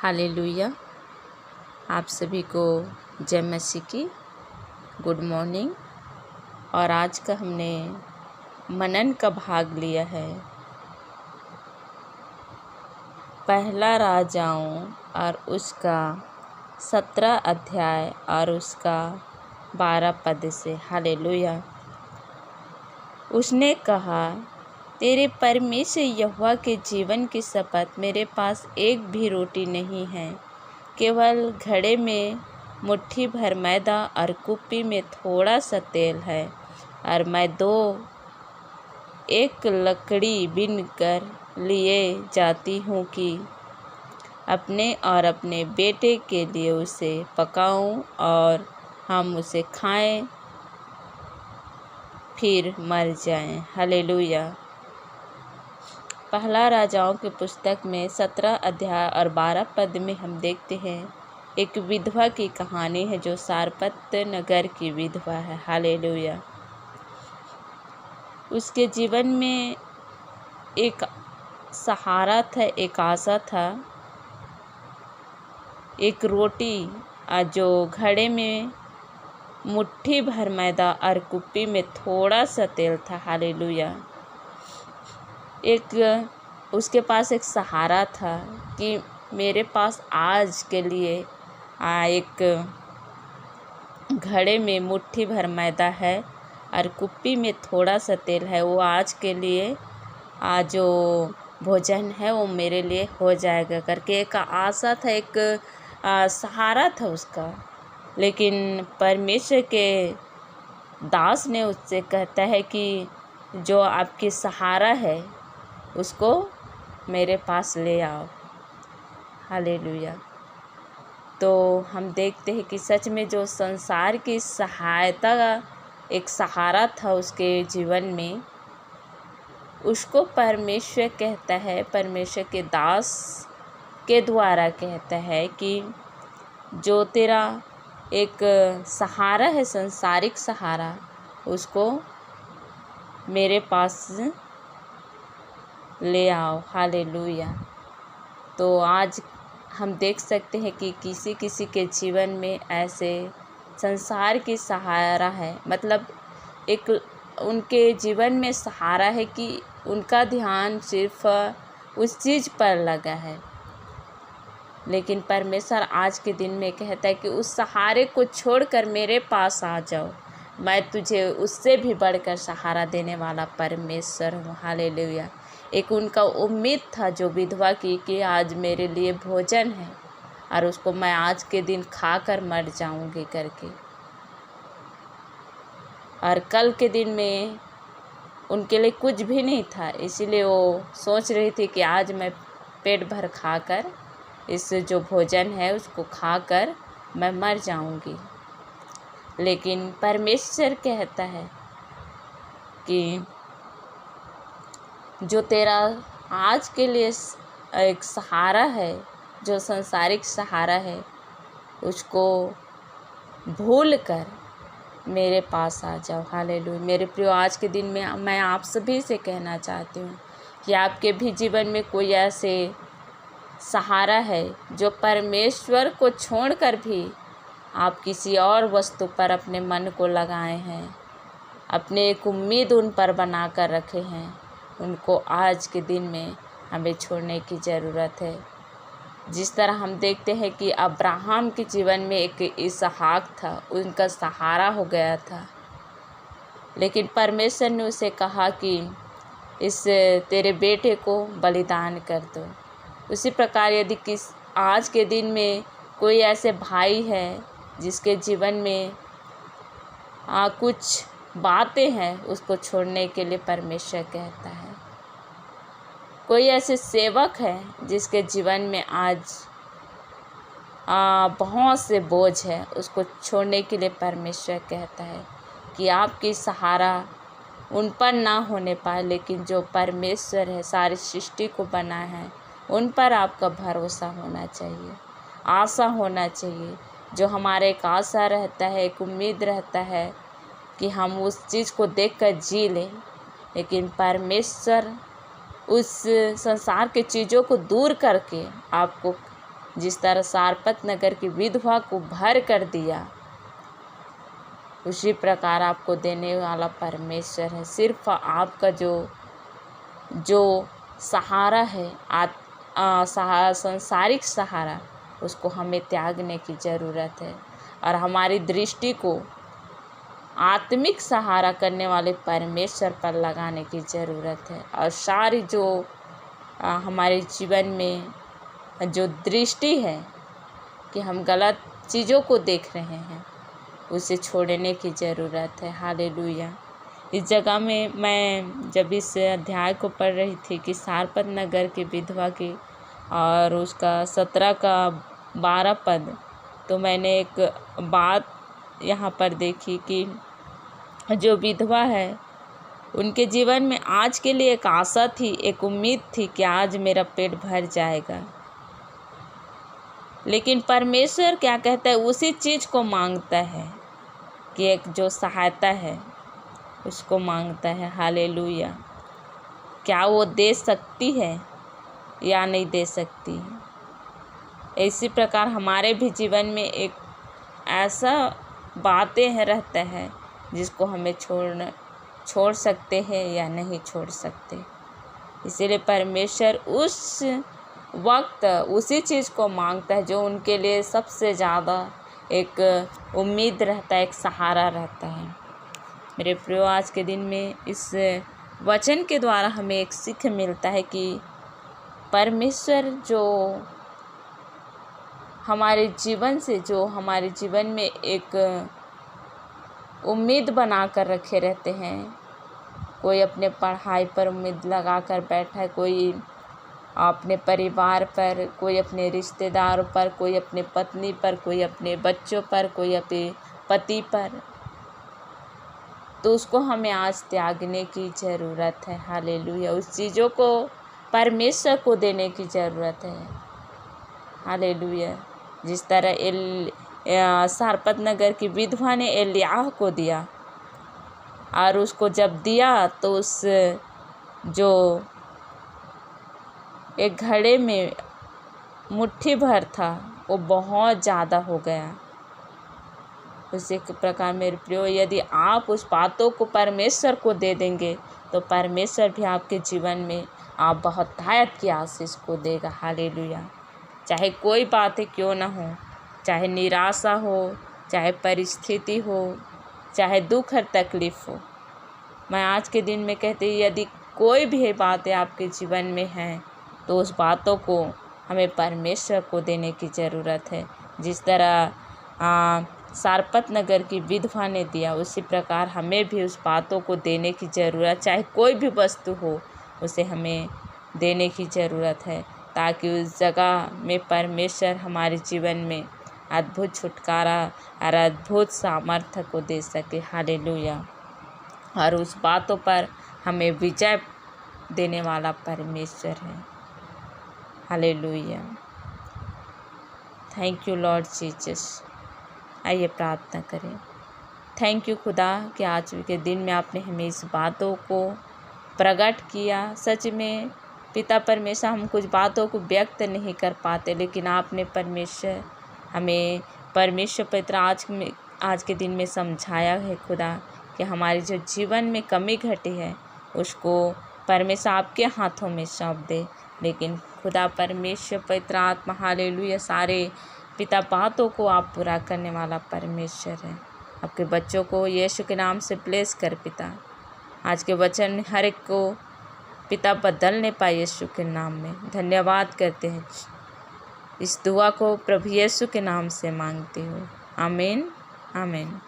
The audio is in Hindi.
हालेलुया। आप सभी को जय मसीह की गुड मॉर्निंग। और आज का हमने मनन का भाग लिया है पहला राजाओं और उसका 17 अध्याय और उसका 12 पद से। हालेलुया। उसने कहा, तेरे परमेश्वर यहोवा के जीवन की शपथ, मेरे पास एक भी रोटी नहीं है, केवल घड़े में मुट्ठी भर मैदा और कुप्पी में थोड़ा सा तेल है। और मैं एक लकड़ी बीन कर लिए जाती हूँ कि अपने और अपने बेटे के लिए उसे पकाऊं और हम उसे खाएं फिर मर जाएं। हालेलुया। पहला राजाओं की पुस्तक में 17 अध्याय और 12 पद में हम देखते हैं एक विधवा की कहानी है जो सारपत नगर की विधवा है। हालेलुया। उसके जीवन में एक सहारा था, एक आशा था, एक रोटी जो घड़े में मुट्ठी भर मैदा और कुप्पी में थोड़ा सा तेल था। हालेलुया। उसके पास एक सहारा था कि मेरे पास आज के लिए एक घड़े में मुट्ठी भर मैदा है और कुप्पी में थोड़ा सा तेल है। वो आज के लिए जो भोजन है वो मेरे लिए हो जाएगा करके एक आशा था, एक सहारा था उसका। लेकिन परमेश्वर के दास ने उससे कहता है कि जो आपकी सहारा है उसको मेरे पास ले आओ। हालेलुया। तो हम देखते हैं कि सच में जो संसार की सहायता एक सहारा था उसके जीवन में, उसको परमेश्वर कहता है, परमेश्वर के दास के द्वारा कहता है कि जो तेरा एक सहारा है, संसारिक सहारा, उसको मेरे पास ले आओ। हालेलुया। तो आज हम देख सकते हैं कि किसी किसी के जीवन में ऐसे संसार की सहारा है, मतलब एक उनके जीवन में सहारा है कि उनका ध्यान सिर्फ उस चीज़ पर लगा है। लेकिन परमेश्वर आज के दिन में कहता है कि उस सहारे को छोड़कर मेरे पास आ जाओ, मैं तुझे उससे भी बढ़कर सहारा देने वाला परमेश्वर हूँ। हालेलुया। एक उनका उम्मीद था जो विधवा की कि आज मेरे लिए भोजन है और उसको मैं आज के दिन खाकर मर जाऊंगी करके। और कल के दिन में उनके लिए कुछ भी नहीं था, इसीलिए वो सोच रही थी कि आज मैं पेट भर खाकर इस जो भोजन है उसको खाकर मैं मर जाऊंगी। लेकिन परमेश्वर कहता है कि जो तेरा आज के लिए एक सहारा है, जो संसारिक सहारा है, उसको भूल कर मेरे पास आ जाओ। हालेलुया। मेरे प्रियो, आज के दिन में मैं आप सभी से कहना चाहती हूँ कि आपके भी जीवन में कोई ऐसे सहारा है जो परमेश्वर को छोड़कर भी आप किसी और वस्तु पर अपने मन को लगाए हैं, अपने एक उम्मीद उन पर बना कर रखे हैं, उनको आज के दिन में हमें छोड़ने की ज़रूरत है। जिस तरह हम देखते हैं कि अब्राहम के जीवन में एक इसहाक था, उनका सहारा हो गया था, लेकिन परमेश्वर ने उसे कहा कि इस तेरे बेटे को बलिदान कर दो। उसी प्रकार यदि आज के दिन में कोई ऐसे भाई है जिसके जीवन में कुछ बातें हैं, उसको छोड़ने के लिए परमेश्वर कहता है। कोई ऐसे सेवक है जिसके जीवन में आज बहुत से बोझ है, उसको छोड़ने के लिए परमेश्वर कहता है कि आपकी सहारा उन पर ना होने पाए, लेकिन जो परमेश्वर है, सारी सृष्टि को बनाया है, उन पर आपका भरोसा होना चाहिए, आशा होना चाहिए। जो हमारे एक आशा रहता है, एक उम्मीद रहता है कि हम उस चीज़ को देखकर जी लें, लेकिन परमेश्वर उस संसार के चीज़ों को दूर करके आपको जिस तरह सारपत नगर की विधवा को भर कर दिया, उसी प्रकार आपको देने वाला परमेश्वर है। सिर्फ आपका जो सहारा है, संसारिक सहारा, उसको हमें त्यागने की ज़रूरत है और हमारी दृष्टि को आत्मिक सहारा करने वाले परमेश्वर पर लगाने की ज़रूरत है। और सारी जो हमारे जीवन में जो दृष्टि है कि हम गलत चीज़ों को देख रहे हैं, उसे छोड़ने की ज़रूरत है। हालेलुया। इस जगह में मैं जब इस अध्याय को पढ़ रही थी कि सारपत नगर की विधवा की और उसका 17 का 12 पद, तो मैंने एक बात यहाँ पर देखी कि जो विधवा है उनके जीवन में आज के लिए एक आशा थी, एक उम्मीद थी कि आज मेरा पेट भर जाएगा। लेकिन परमेश्वर क्या कहता है, उसी चीज़ को मांगता है कि एक जो सहायता है उसको मांगता है। हालेलुया। क्या वो दे सकती है या नहीं दे सकती है। इसी प्रकार हमारे भी जीवन में एक ऐसा बातें हैं रहता है जिसको हमें छोड़ सकते हैं या नहीं छोड़ सकते। इसीलिए परमेश्वर उस वक्त उसी चीज़ को मांगता है जो उनके लिए सबसे ज़्यादा एक उम्मीद रहता है, एक सहारा रहता है। मेरे प्रियो, आज के दिन में इस वचन के द्वारा हमें एक सीख मिलता है कि परमेश्वर जो हमारे जीवन में एक उम्मीद बना कर रखे रहते हैं। कोई अपने पढ़ाई पर उम्मीद लगा कर बैठा है, कोई अपने परिवार पर, कोई अपने रिश्तेदारों पर, कोई अपने पत्नी पर, कोई अपने बच्चों पर, कोई अपने पति पर। तो उसको हमें आज त्यागने की ज़रूरत है। हालेलुया। उस चीज़ों को परमेश्वर को देने की ज़रूरत है। हालेलुया। जिस तरह सारपत नगर की विधवा ने एलियाह को दिया और उसको जब दिया तो उस जो एक घड़े में मुट्ठी भर था वो बहुत ज़्यादा हो गया। उसी प्रकार मेरे प्रियो, यदि आप उस बातों को परमेश्वर को दे देंगे तो परमेश्वर भी आपके जीवन में आप बहुतायत की आशीष को देगा। हालेलुया। चाहे कोई बातें क्यों ना हो, चाहे निराशा हो, चाहे परिस्थिति हो, चाहे दुख और तकलीफ़ हो, मैं आज के दिन में कहती हूँ यदि कोई भी बातें आपके जीवन में हैं तो उस बातों को हमें परमेश्वर को देने की ज़रूरत है। जिस तरह सारपत नगर की विधवा ने दिया, उसी प्रकार हमें भी उस बातों को देने की ज़रूरत, चाहे कोई भी वस्तु हो उसे हमें देने की ज़रूरत है, ताकि उस जगह में परमेश्वर हमारे जीवन में अद्भुत छुटकारा और अद्भुत सामर्थ्य को दे सके। हालेलुया। और उस बातों पर हमें विजय देने वाला परमेश्वर है। Hallelujah. Thank you Lord Jesus. आइए प्रार्थना करें। थैंक यू खुदा कि आज के दिन में आपने हमें इस बातों को प्रकट किया। सच में पिता परमेश्वर, हम कुछ बातों को व्यक्त नहीं कर पाते, लेकिन आपने परमेश्वर हमें परमेश्वर पिता आज के दिन में समझाया है खुदा कि हमारे जो जीवन में कमी घटी है उसको परमेश्वर आपके हाथों में सौंप दे। लेकिन खुदा परमेश्वर पवित्र आत्मा, हालेलुया, सारे पिता बातों को आप पूरा करने वाला परमेश्वर है। आपके बच्चों को यीशु के नाम से ब्लेस कर पिता। आज के वचन हर एक को पिता बदलने पाए यीशु के नाम में। धन्यवाद करते हैं। इस दुआ को प्रभु यीशु के नाम से मांगती हूँ। आमीन आमीन।